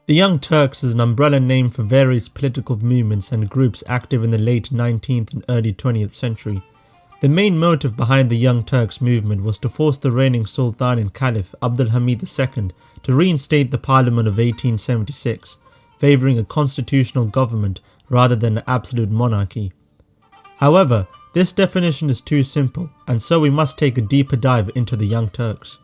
The Young Turks is an umbrella name for various political movements and groups active in the late 19th and early 20th century. The main motive behind the Young Turks movement was to force the reigning Sultan and Caliph Abdulhamid II to reinstate the Parliament of 1876, favouring a constitutional government rather than an absolute monarchy. However, this definition is too simple, and so we must take a deeper dive into the Young Turks.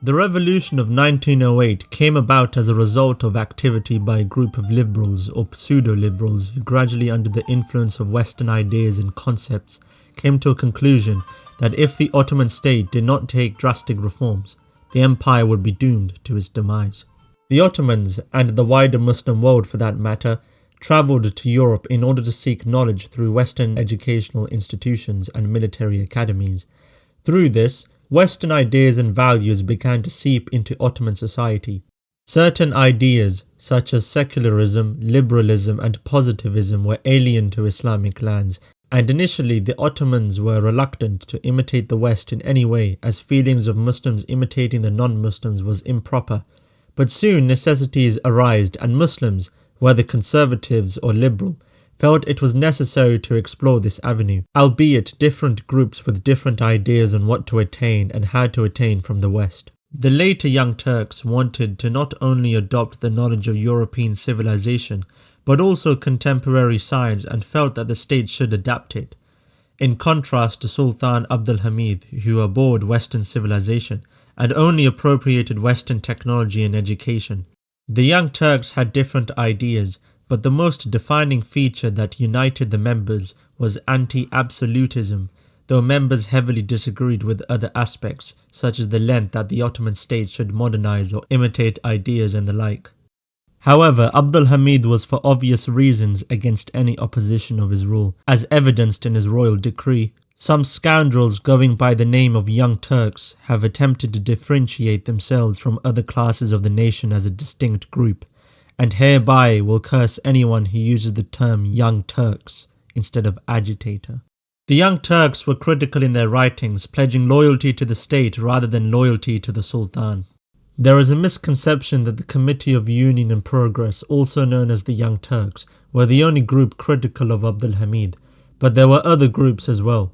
The revolution of 1908 came about as a result of activity by a group of liberals or pseudo-liberals who gradually, under the influence of Western ideas and concepts, came to a conclusion that if the Ottoman state did not take drastic reforms, the empire would be doomed to its demise. The Ottomans, and the wider Muslim world for that matter, travelled to Europe in order to seek knowledge through Western educational institutions and military academies. Through this, Western ideas and values began to seep into Ottoman society. Certain ideas, such as secularism, liberalism and positivism, were alien to Islamic lands, and initially the Ottomans were reluctant to imitate the West in any way, as feelings of Muslims imitating the non-Muslims was improper. But soon necessities arose, and Muslims, whether conservatives or liberal, felt it was necessary to explore this avenue, albeit different groups with different ideas on what to attain and how to attain from the West. The later Young Turks wanted to not only adopt the knowledge of European civilization, but also contemporary science, and felt that the state should adapt it. In contrast to Sultan Abdulhamid, who abhorred Western civilization and only appropriated Western technology and education. The Young Turks had different ideas, but the most defining feature that united the members was anti-absolutism, though members heavily disagreed with other aspects, such as the length that the Ottoman state should modernize or imitate ideas and the like. However, Abdulhamid was for obvious reasons against any opposition of his rule, as evidenced in his royal decree. Some scoundrels going by the name of Young Turks have attempted to differentiate themselves from other classes of the nation as a distinct group, and hereby will curse anyone who uses the term Young Turks instead of agitator. The Young Turks were critical in their writings, pledging loyalty to the state rather than loyalty to the Sultan. There is a misconception that the Committee of Union and Progress, also known as the Young Turks, were the only group critical of Abdulhamid, but there were other groups as well.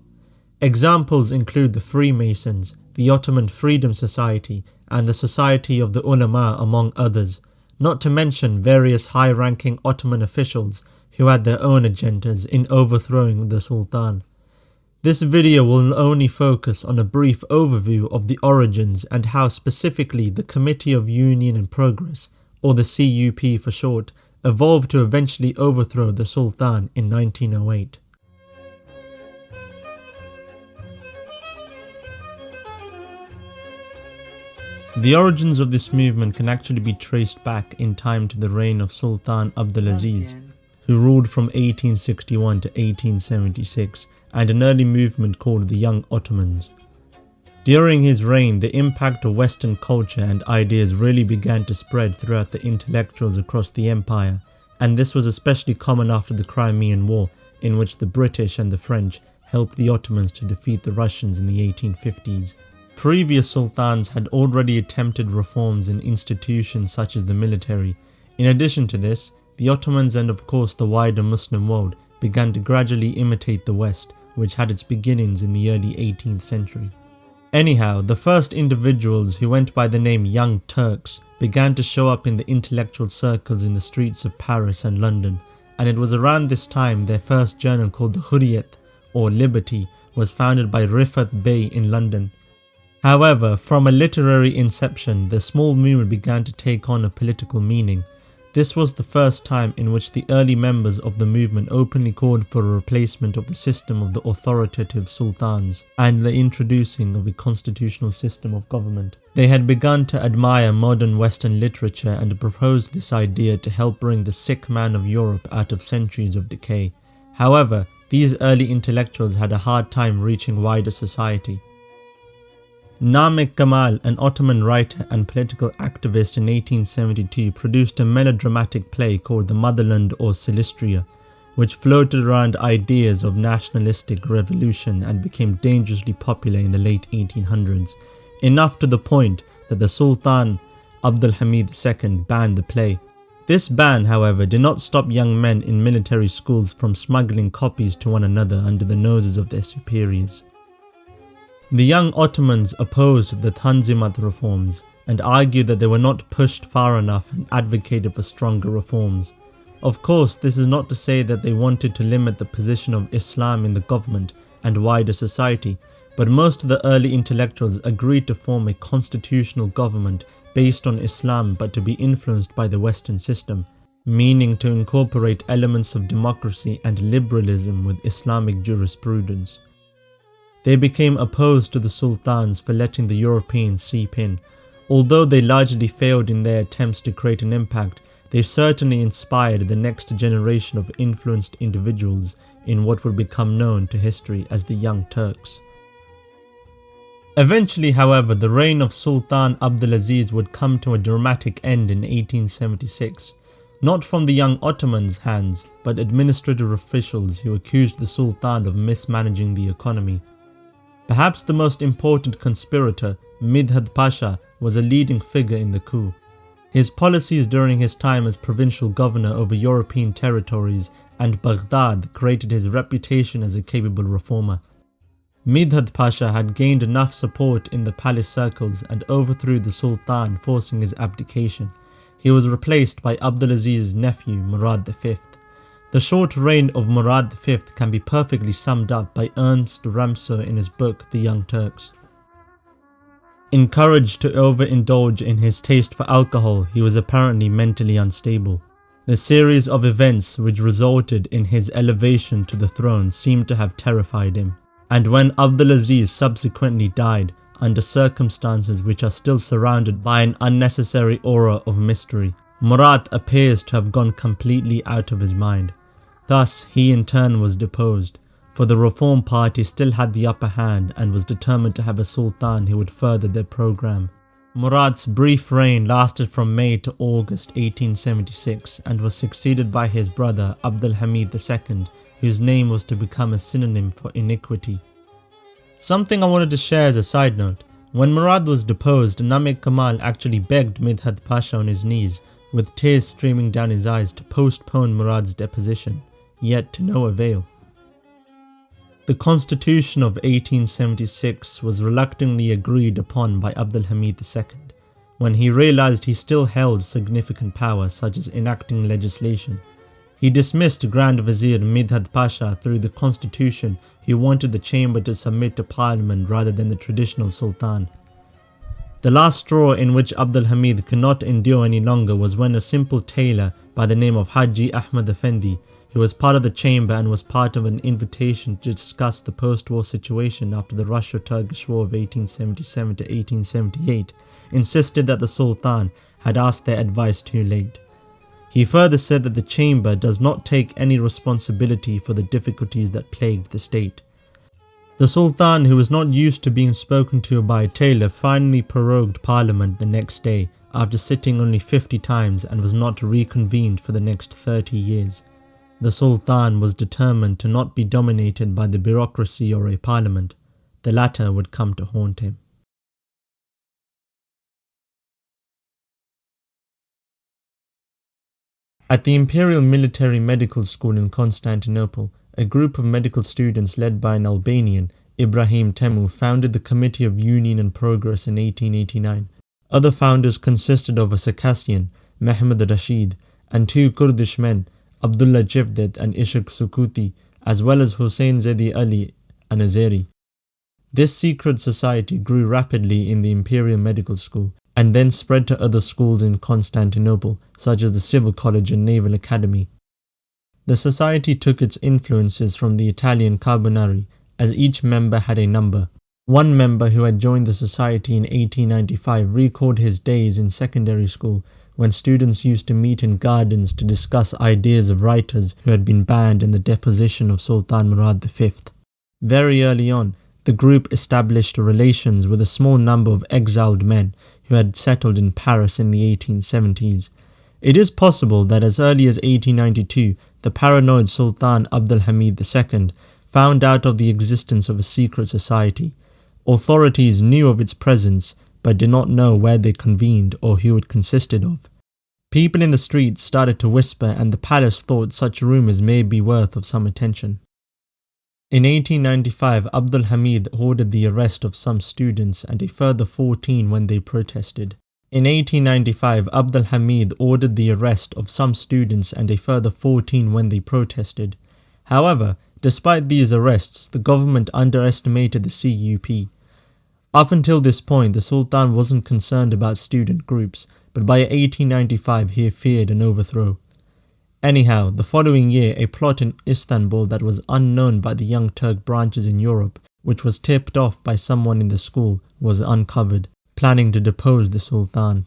Examples include the Freemasons, the Ottoman Freedom Society, and the Society of the Ulama, among others, not to mention various high-ranking Ottoman officials who had their own agendas in overthrowing the Sultan. This video will only focus on a brief overview of the origins and how specifically the Committee of Union and Progress, or the CUP for short, evolved to eventually overthrow the Sultan in 1908. The origins of this movement can actually be traced back in time to the reign of Sultan Abdulaziz, who ruled from 1861 to 1876, and an early movement called the Young Ottomans. During his reign, the impact of Western culture and ideas really began to spread throughout the intellectuals across the empire, and this was especially common after the Crimean War, in which the British and the French helped the Ottomans to defeat the Russians in the 1850s. Previous sultans had already attempted reforms in institutions such as the military. In addition to this, the Ottomans and of course the wider Muslim world began to gradually imitate the West, which had its beginnings in the early 18th century. Anyhow, the first individuals who went by the name Young Turks began to show up in the intellectual circles in the streets of Paris and London, and it was around this time their first journal, called the Hurriyet, or Liberty, was founded by Rifat Bey in London. However, from a literary inception, the small movement began to take on a political meaning. This was the first time in which the early members of the movement openly called for a replacement of the system of the authoritative sultans and the introducing of a constitutional system of government. They had begun to admire modern Western literature and proposed this idea to help bring the sick man of Europe out of centuries of decay. However, these early intellectuals had a hard time reaching wider society. Namik Kemal, an Ottoman writer and political activist in 1872, produced a melodramatic play called The Motherland or Silistria, which floated around ideas of nationalistic revolution and became dangerously popular in the late 1800s. enough to the point that the Sultan Abdulhamid II banned the play. This ban, however, did not stop young men in military schools from smuggling copies to one another under the noses of their superiors. The young Ottomans opposed the Tanzimat reforms and argued that they were not pushed far enough and advocated for stronger reforms. Of course, this is not to say that they wanted to limit the position of Islam in the government and wider society, but most of the early intellectuals agreed to form a constitutional government based on Islam but to be influenced by the Western system, meaning to incorporate elements of democracy and liberalism with Islamic jurisprudence. They became opposed to the sultans for letting the Europeans seep in. Although they largely failed in their attempts to create an impact, they certainly inspired the next generation of influenced individuals in what would become known to history as the Young Turks. Eventually, however, the reign of Sultan Abdulaziz would come to a dramatic end in 1876, not from the young Ottomans' hands, but administrative officials who accused the Sultan of mismanaging the economy. Perhaps the most important conspirator, Midhat Pasha, was a leading figure in the coup. His policies during his time as provincial governor over European territories and Baghdad created his reputation as a capable reformer. Midhat Pasha had gained enough support in the palace circles and overthrew the Sultan, forcing his abdication. He was replaced by Abdulaziz's nephew, Murad V. The short reign of Murad V can be perfectly summed up by Ernest Ramsaur in his book The Young Turks. Encouraged to overindulge in his taste for alcohol, he was apparently mentally unstable. The series of events which resulted in his elevation to the throne seemed to have terrified him. And when Abdulaziz subsequently died, under circumstances which are still surrounded by an unnecessary aura of mystery, Murad appears to have gone completely out of his mind. Thus, he in turn was deposed, for the Reform Party still had the upper hand and was determined to have a sultan who would further their program. Murad's brief reign lasted from May to August 1876 and was succeeded by his brother Abdulhamid II, whose name was to become a synonym for iniquity. Something I wanted to share as a side note: when Murad was deposed, Namik Kamal actually begged Midhat Pasha on his knees, with tears streaming down his eyes, to postpone Murad's deposition, yet to no avail. The constitution of 1876 was reluctantly agreed upon by Abdulhamid II, when he realized he still held significant power such as enacting legislation. He dismissed Grand Vizier Midhat Pasha through the constitution. He wanted the chamber to submit to parliament rather than the traditional sultan. The last straw in which Abdulhamid could not endure any longer was when a simple tailor by the name of Haji Ahmad Effendi, who was part of the chamber and was part of an invitation to discuss the post-war situation after the Russo-Turkish War of 1877 to 1878, insisted that the Sultan had asked their advice too late. He further said that the chamber does not take any responsibility for the difficulties that plagued the state. The Sultan, who was not used to being spoken to by a tailor, finally prorogued parliament the next day after sitting only 50 times and was not reconvened for the next 30 years. The Sultan was determined to not be dominated by the bureaucracy or a parliament. The latter would come to haunt him. At the Imperial Military Medical School in Constantinople, a group of medical students led by an Albanian, Ibrahim Temu, founded the Committee of Union and Progress in 1889. Other founders consisted of a Circassian, Mehmed Rashid, and two Kurdish men, Abdullah Jevdet and Ishaq Sukuti, as well as Hussein Zedi Ali Anazeri. This secret society grew rapidly in the Imperial Medical School, and then spread to other schools in Constantinople, such as the Civil College and Naval Academy. The society took its influences from the Italian Carbonari, as each member had a number. One member who had joined the society in 1895 recalled his days in secondary school, when students used to meet in gardens to discuss ideas of writers who had been banned in the deposition of Sultan Murad V. Very early on, the group established relations with a small number of exiled men who had settled in Paris in the 1870s. It is possible that as early as 1892, the paranoid Sultan Abdulhamid II found out of the existence of a secret society. Authorities knew of its presence but did not know where they convened or who it consisted of. People in the streets started to whisper, and the palace thought such rumours may be worth of some attention. In 1895, Abdulhamid ordered the arrest of some students and a further 14 when they protested. In 1895, Abdulhamid ordered the arrest of some students and a further 14 when they protested. However, despite these arrests, the government underestimated the CUP. Up until this point, the Sultan wasn't concerned about student groups, but by 1895 he feared an overthrow. Anyhow, the following year, a plot in Istanbul that was unknown by the Young Turk branches in Europe, which was tipped off by someone in the school, was uncovered, planning to depose the Sultan.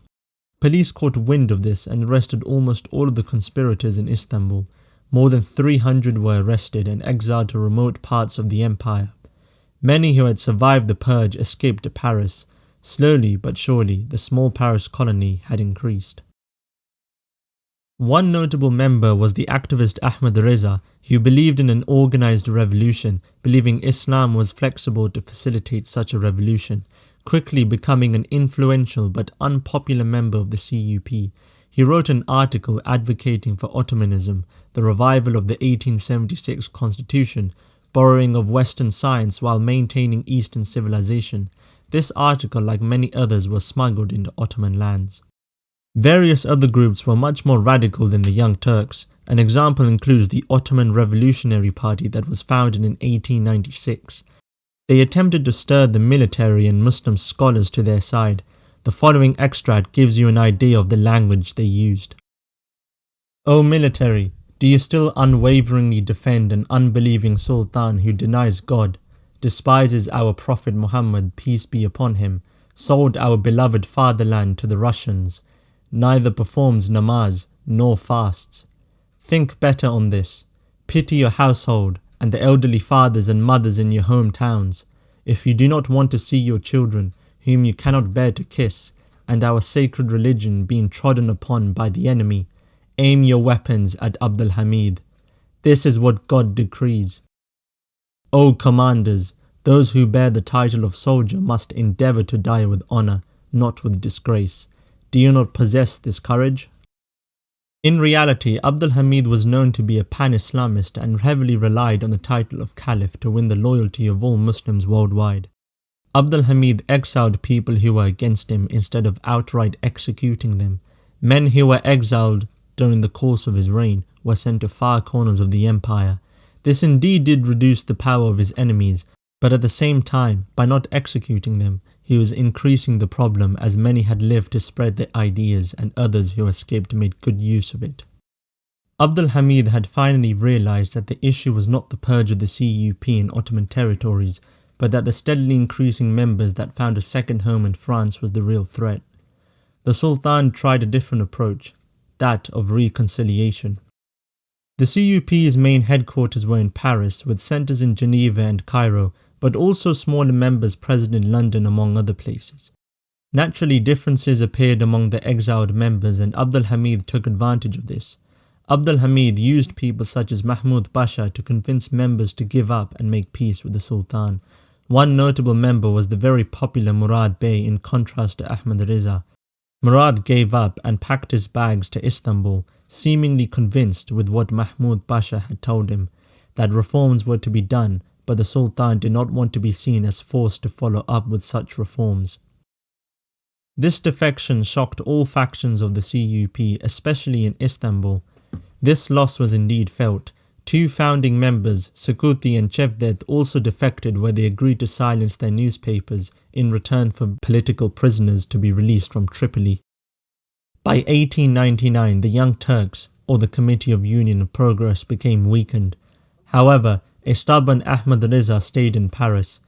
Police caught wind of this and arrested almost all of the conspirators in Istanbul. More than 300 were arrested and exiled to remote parts of the empire. Many who had survived the purge escaped to Paris. Slowly but surely, the small Paris colony had increased. One notable member was the activist Ahmad Reza, who believed in an organized revolution, believing Islam was flexible to facilitate such a revolution, quickly becoming an influential but unpopular member of the CUP. He wrote an article advocating for Ottomanism, the revival of the 1876 constitution, borrowing of Western science while maintaining Eastern civilization. This article, like many others, was smuggled into Ottoman lands. Various other groups were much more radical than the Young Turks. An example includes the Ottoman Revolutionary Party that was founded in 1896. They attempted to stir the military and Muslim scholars to their side. The following extract gives you an idea of the language they used. O military, do you still unwaveringly defend an unbelieving Sultan who denies God, despises our Prophet Muhammad, peace be upon him, sold our beloved fatherland to the Russians, neither performs namaz nor fasts? Think better on this. Pity your household and the elderly fathers and mothers in your hometowns. If you do not want to see your children, whom you cannot bear to kiss, and our sacred religion being trodden upon by the enemy, aim your weapons at Abdulhamid. This is what God decrees. O commanders, those who bear the title of soldier must endeavour to die with honour, not with disgrace. Do you not possess this courage? In reality, Abdulhamid was known to be a pan-Islamist and heavily relied on the title of Caliph to win the loyalty of all Muslims worldwide. Abdulhamid exiled people who were against him instead of outright executing them. Men who were exiled during the course of his reign were sent to far corners of the empire. This indeed did reduce the power of his enemies, but at the same time, by not executing them, he was increasing the problem, as many had lived to spread their ideas and others who escaped made good use of it. Abdulhamid had finally realized that the issue was not the purge of the CUP in Ottoman territories, but that the steadily increasing members that found a second home in France was the real threat. The Sultan tried a different approach, that of reconciliation. The CUP's main headquarters were in Paris, with centres in Geneva and Cairo, but also smaller members present in London among other places. Naturally, differences appeared among the exiled members, and Abdulhamid took advantage of this. Abdulhamid used people such as Mahmud Pasha to convince members to give up and make peace with the Sultan. One notable member was the very popular Murad Bey, in contrast to Ahmad Reza. Murad gave up and packed his bags to Istanbul, seemingly convinced with what Mahmud Pasha had told him, that reforms were to be done, but the Sultan did not want to be seen as forced to follow up with such reforms. This defection shocked all factions of the CUP, especially in Istanbul. This loss was indeed felt. Two founding members, Sukuti and Cevdet, also defected, where they agreed to silence their newspapers in return for political prisoners to be released from Tripoli. By 1899, the Young Turks, or the Committee of Union and Progress, became weakened. However, a stubborn Ahmad Reza stayed in Paris.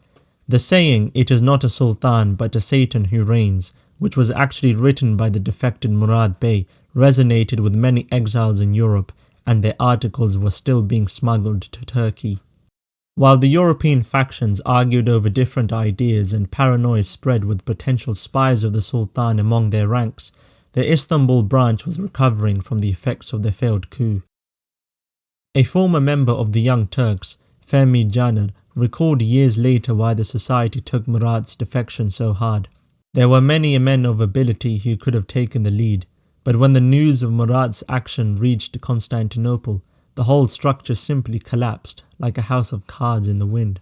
The saying, "It is not a sultan but a Satan who reigns," which was actually written by the defected Murad Bey, resonated with many exiles in Europe, and their articles were still being smuggled to Turkey. While the European factions argued over different ideas and paranoia spread with potential spies of the Sultan among their ranks, the Istanbul branch was recovering from the effects of the failed coup. A former member of the Young Turks, Fehmi Caner, recalled years later why the society took Murad's defection so hard. There were many men of ability who could have taken the lead, but when the news of Murad's action reached Constantinople, the whole structure simply collapsed like a house of cards in the wind.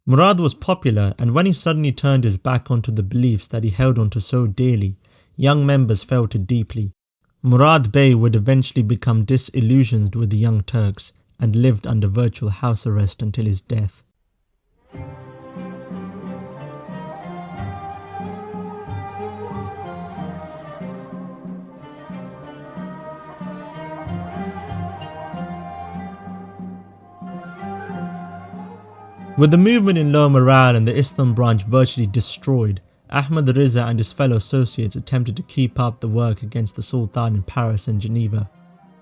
Murad was popular, and when he suddenly turned his back onto the beliefs that he held onto so dearly, young members felt it deeply. Murad Bey would eventually become disillusioned with the Young Turks and lived under virtual house arrest until his death. With the movement in low morale and the Islam branch virtually destroyed, Ahmad Riza and his fellow associates attempted to keep up the work against the Sultan in Paris and Geneva.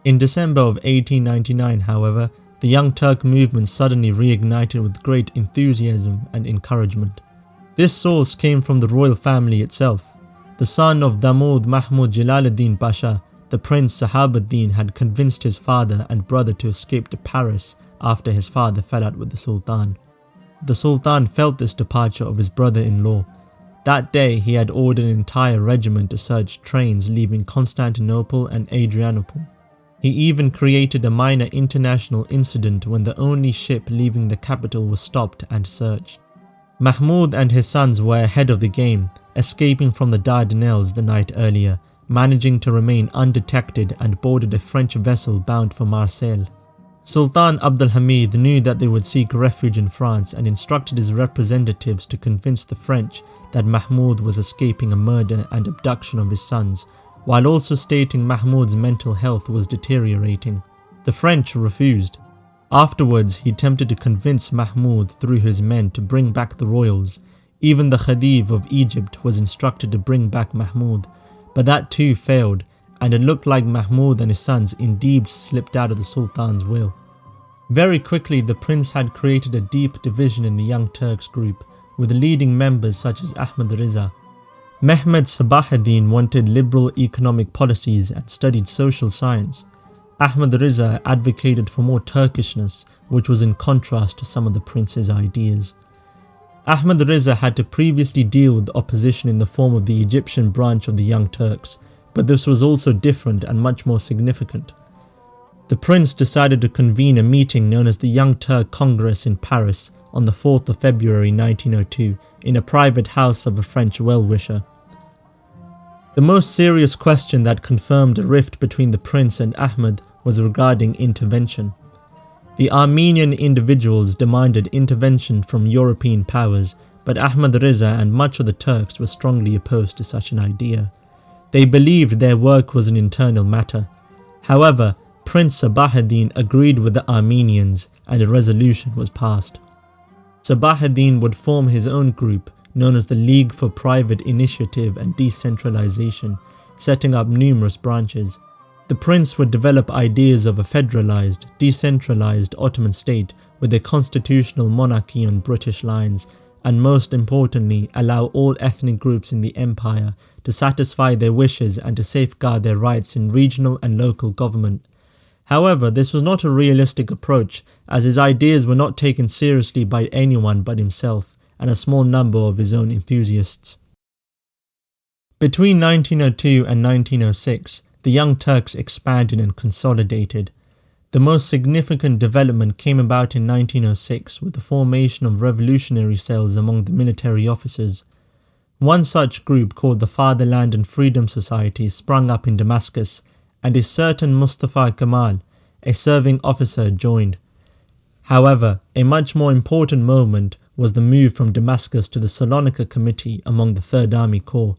In December of 1899, however, the Young Turk movement suddenly reignited with great enthusiasm and encouragement. This source came from the royal family itself. The son of Damood Mahmud Jalaluddin Pasha, the Prince Sahabuddin, had convinced his father and brother to escape to Paris after his father fell out with the Sultan. The Sultan felt this departure of his brother-in-law. That day he had ordered an entire regiment to search trains leaving Constantinople and Adrianople. He even created a minor international incident when the only ship leaving the capital was stopped and searched. Mahmud and his sons were ahead of the game, escaping from the Dardanelles the night earlier, managing to remain undetected, and boarded a French vessel bound for Marseille. Sultan Abdulhamid knew that they would seek refuge in France and instructed his representatives to convince the French that Mahmud was escaping a murder and abduction of his sons, while also stating Mahmud's mental health was deteriorating. The French refused. Afterwards, he attempted to convince Mahmud through his men to bring back the royals. Even the Khedive of Egypt was instructed to bring back Mahmud, but that too failed, and it looked like Mahmud and his sons indeed slipped out of the Sultan's will. Very quickly, the prince had created a deep division in the Young Turks group, with leading members such as Ahmad Riza. Mehmed Sabahaddin wanted liberal economic policies and studied social science. Ahmad Riza advocated for more Turkishness, which was in contrast to some of the prince's ideas. Ahmad Riza had to previously deal with opposition in the form of the Egyptian branch of the Young Turks, but this was also different and much more significant. The prince decided to convene a meeting known as the Young Turk Congress in Paris on the 4th of February 1902 in a private house of a French well-wisher. The most serious question that confirmed a rift between the prince and Ahmad was regarding intervention. The Armenian individuals demanded intervention from European powers, but Ahmad Riza and much of the Turks were strongly opposed to such an idea. They believed their work was an internal matter. However, Prince Sabahaddin agreed with the Armenians and a resolution was passed. Sabahaddin would form his own group known as the League for Private Initiative and Decentralization, setting up numerous branches. The prince would develop ideas of a federalized, decentralized Ottoman state with a constitutional monarchy on British lines, and most importantly, allow all ethnic groups in the empire to satisfy their wishes and to safeguard their rights in regional and local government. However, this was not a realistic approach, as his ideas were not taken seriously by anyone but himself and a small number of his own enthusiasts. Between 1902 and 1906, the Young Turks expanded and consolidated. The most significant development came about in 1906 with the formation of revolutionary cells among the military officers. One such group, called the Fatherland and Freedom Society, sprung up in Damascus, and a certain Mustafa Kemal, a serving officer, joined. However, a much more important moment was the move from Damascus to the Salonika Committee among the 3rd Army Corps.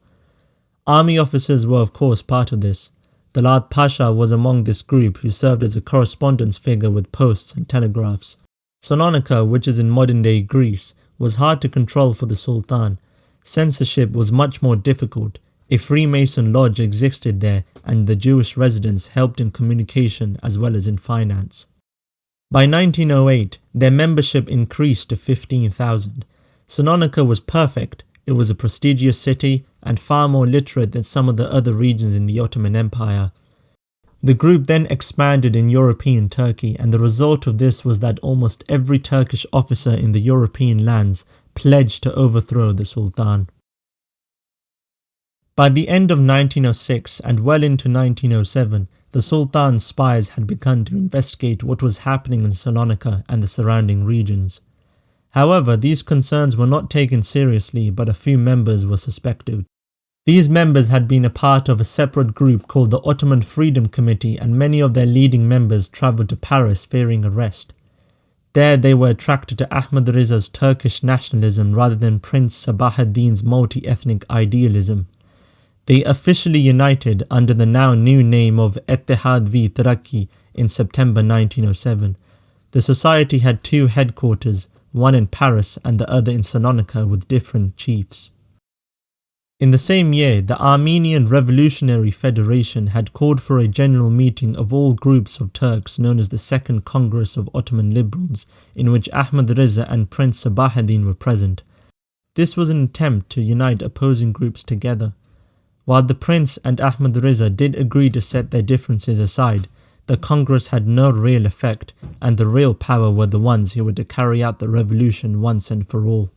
Army officers were of course part of this. Dalat Pasha was among this group, who served as a correspondence figure with posts and telegraphs. Salonika, which is in modern-day Greece, was hard to control for the Sultan. Censorship was much more difficult. A Freemason lodge existed there, and the Jewish residents helped in communication as well as in finance. By 1908, their membership increased to 15,000. Salonika was perfect. It was a prestigious city and far more literate than some of the other regions in the Ottoman Empire. The group then expanded in European Turkey, and the result of this was that almost every Turkish officer in the European lands pledged to overthrow the Sultan. By the end of 1906 and well into 1907, the Sultan's spies had begun to investigate what was happening in Salonika and the surrounding regions. However, these concerns were not taken seriously, but a few members were suspected. These members had been a part of a separate group called the Ottoman Freedom Committee, and many of their leading members travelled to Paris fearing arrest. There they were attracted to Ahmad Riza's Turkish nationalism rather than Prince Sabah ad-Din's multi-ethnic idealism. They officially united under the now new name of Ettehad vi Terakki in September 1907. The society had two headquarters, one in Paris and the other in Salonika, with different chiefs. In the same year, the Armenian Revolutionary Federation had called for a general meeting of all groups of Turks known as the Second Congress of Ottoman Liberals, in which Ahmad Riza and Prince Sabah ad-Din were present. This was an attempt to unite opposing groups together. While the Prince and Ahmad Riza did agree to set their differences aside, the Congress had no real effect, and the real power were the ones who were to carry out the revolution once and for all.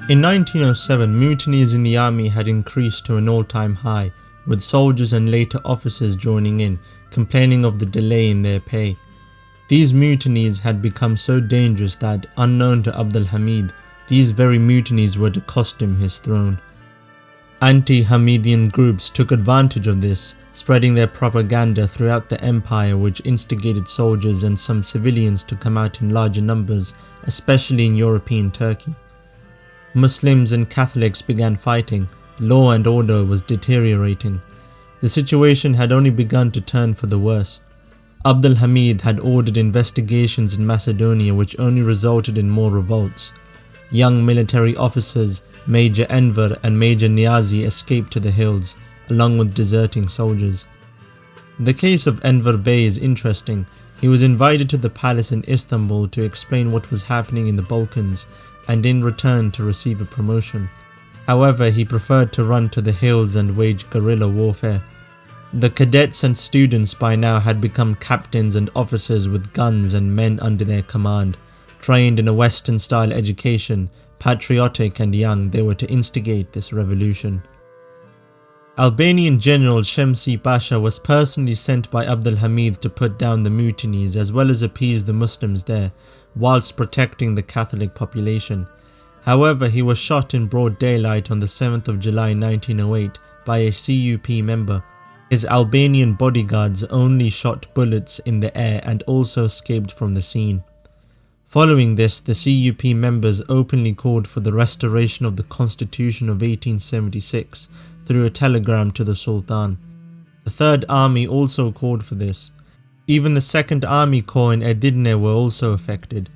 In 1907, mutinies in the army had increased to an all-time high, with soldiers and later officers joining in, complaining of the delay in their pay. These mutinies had become so dangerous that, unknown to Abdulhamid, these very mutinies were to cost him his throne. Anti-Hamidian groups took advantage of this, spreading their propaganda throughout the empire, which instigated soldiers and some civilians to come out in larger numbers, especially in European Turkey. Muslims and Catholics began fighting. Law and order was deteriorating. The situation had only begun to turn for the worse. Abdulhamid had ordered investigations in Macedonia, which only resulted in more revolts. Young military officers, Major Enver and Major Niazi, escaped to the hills, along with deserting soldiers. The case of Enver Bey is interesting. He was invited to the palace in Istanbul to explain what was happening in the Balkans, and in return to receive a promotion. However, he preferred to run to the hills and wage guerrilla warfare. The cadets and students by now had become captains and officers with guns and men under their command. Trained in a Western-style education, patriotic and young, they were to instigate this revolution. Albanian General Shemsi Pasha was personally sent by Abdulhamid to put down the mutinies as well as appease the Muslims there, whilst protecting the Catholic population. However, he was shot in broad daylight on the 7th of July 1908 by a CUP member. His Albanian bodyguards only shot bullets in the air and also escaped from the scene. Following this, the CUP members openly called for the restoration of the Constitution of 1876 through a telegram to the Sultan. The Third Army also called for this. Even the Second Army Corps in Edirne were also affected.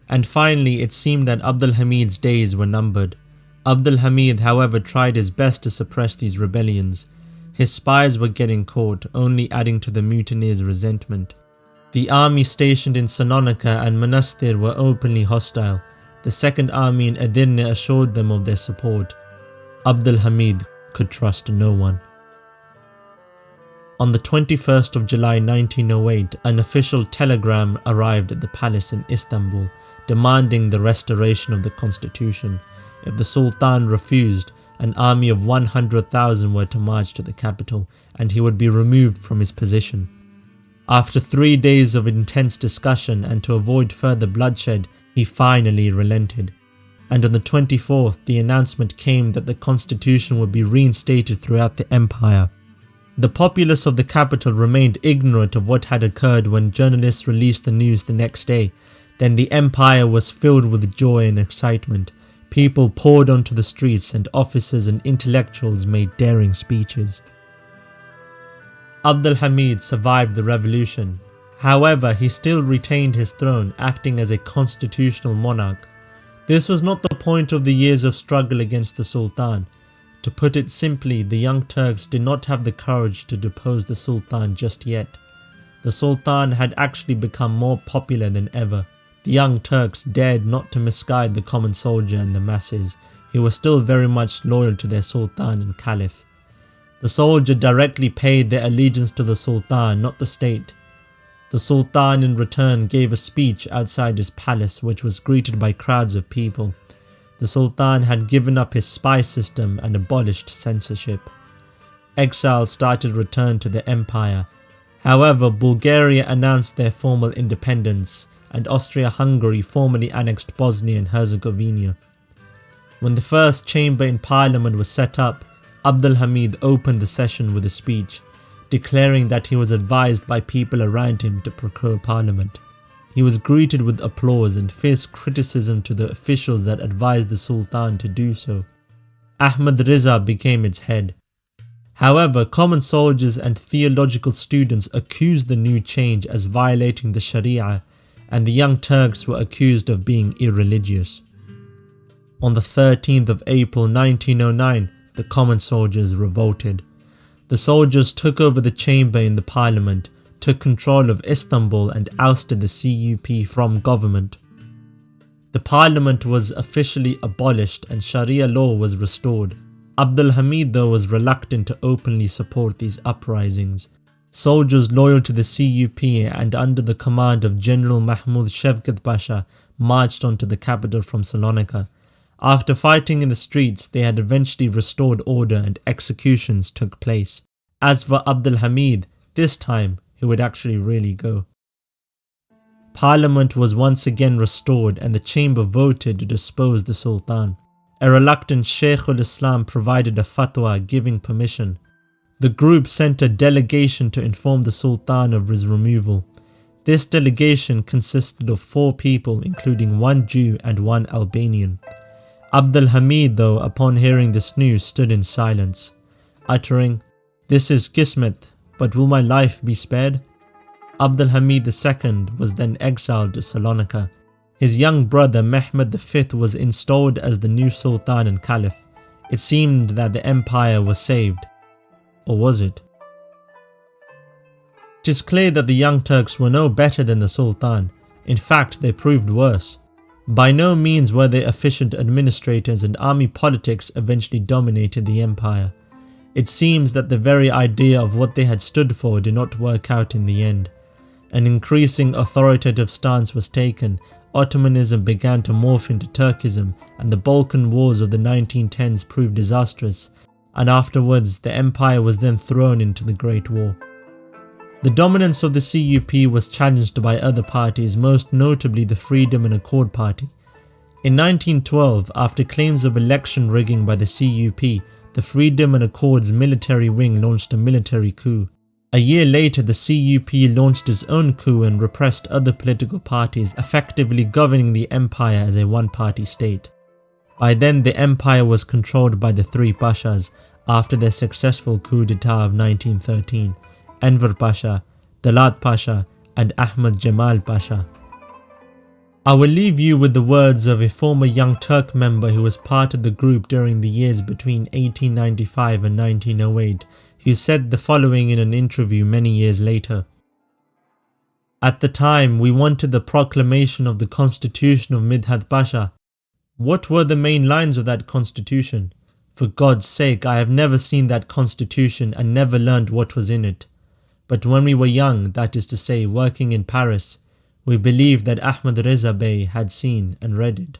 And finally, it seemed that Abdulhamid's days were numbered. Abdulhamid, however, tried his best to suppress these rebellions. His spies were getting caught, only adding to the mutineers' resentment. The army stationed in Salonika and Monastir were openly hostile. The Second Army in Edirne assured them of their support. Abdulhamid could trust no one. On the 21st of July 1908, an official telegram arrived at the palace in Istanbul, demanding the restoration of the constitution. If the Sultan refused, an army of 100,000 were to march to the capital, and he would be removed from his position. After 3 days of intense discussion and to avoid further bloodshed, he finally relented. And on the 24th, the announcement came that the constitution would be reinstated throughout the empire. The populace of the capital remained ignorant of what had occurred when journalists released the news the next day. Then the empire was filled with joy and excitement. People poured onto the streets and officers and intellectuals made daring speeches. Abdulhamid survived the revolution. However, he still retained his throne, acting as a constitutional monarch. This was not the point of the years of struggle against the Sultan. To put it simply, the Young Turks did not have the courage to depose the Sultan just yet. The Sultan had actually become more popular than ever. the Young Turks dared not to misguide the common soldier and the masses, who were still very much loyal to their Sultan and Caliph. The soldier directly paid their allegiance to the Sultan, not the state. The Sultan in return gave a speech outside his palace which was greeted by crowds of people. The Sultan had given up his spy system and abolished censorship. Exile started return to the empire. However, Bulgaria announced their formal independence, and Austria-Hungary formally annexed Bosnia and Herzegovina. When the first chamber in parliament was set up, Abdulhamid opened the session with a speech, declaring that he was advised by people around him to procure parliament. He was greeted with applause and faced criticism to the officials that advised the Sultan to do so. Ahmad Riza became its head. However, common soldiers and theological students accused the new change as violating the Sharia, and the Young Turks were accused of being irreligious. On the 13th of April 1909, the common soldiers revolted. The soldiers took over the chamber in the parliament, took control of Istanbul and ousted the CUP from government. The parliament was officially abolished and Sharia law was restored. Abdulhamid though was reluctant to openly support these uprisings. Soldiers loyal to the CUP and under the command of General Mahmud Shevkat Pasha marched onto the capital from Salonika. After fighting in the streets, they had eventually restored order and executions took place. As for Abdulhamid, this time he would actually really go. Parliament was once again restored and the chamber voted to depose the Sultan. A reluctant Shaykhul Islam provided a fatwa giving permission. The group sent a delegation to inform the Sultan of his removal. This delegation consisted of 4 people, including 1 Jew and 1 Albanian. Abdulhamid though, upon hearing this news, stood in silence, uttering, "This is Kismet, but will my life be spared?" Abdulhamid II was then exiled to Salonika. His young brother Mehmed V was installed as the new Sultan and Caliph. It seemed that the empire was saved. Or was it? It is clear that the Young Turks were no better than the Sultan. In fact, they proved worse. By no means were they efficient administrators, and army politics eventually dominated the empire. It seems that the very idea of what they had stood for did not work out in the end. An increasing authoritative stance was taken, Ottomanism began to morph into Turkism, and the Balkan Wars of the 1910s proved disastrous, and afterwards the empire was then thrown into the Great War. The dominance of the CUP was challenged by other parties, most notably the Freedom and Accord Party. In 1912, after claims of election rigging by the CUP, the Freedom and Accord's military wing launched a military coup. A year later, the CUP launched its own coup and repressed other political parties, effectively governing the empire as a one-party state. By then, the empire was controlled by the 3 Pashas after their successful coup d'etat of 1913. Enver Pasha, Dalat Pasha and Ahmad Jamal Pasha. I will leave you with the words of a former Young Turk member who was part of the group during the years between 1895 and 1908, who said the following in an interview many years later. "At the time, we wanted the proclamation of the constitution of Midhat Pasha. What were the main lines of that constitution? For God's sake, I have never seen that constitution and never learned what was in it. But when we were young, that is to say, working in Paris, we believed that Ahmad Reza Bey had seen and read it."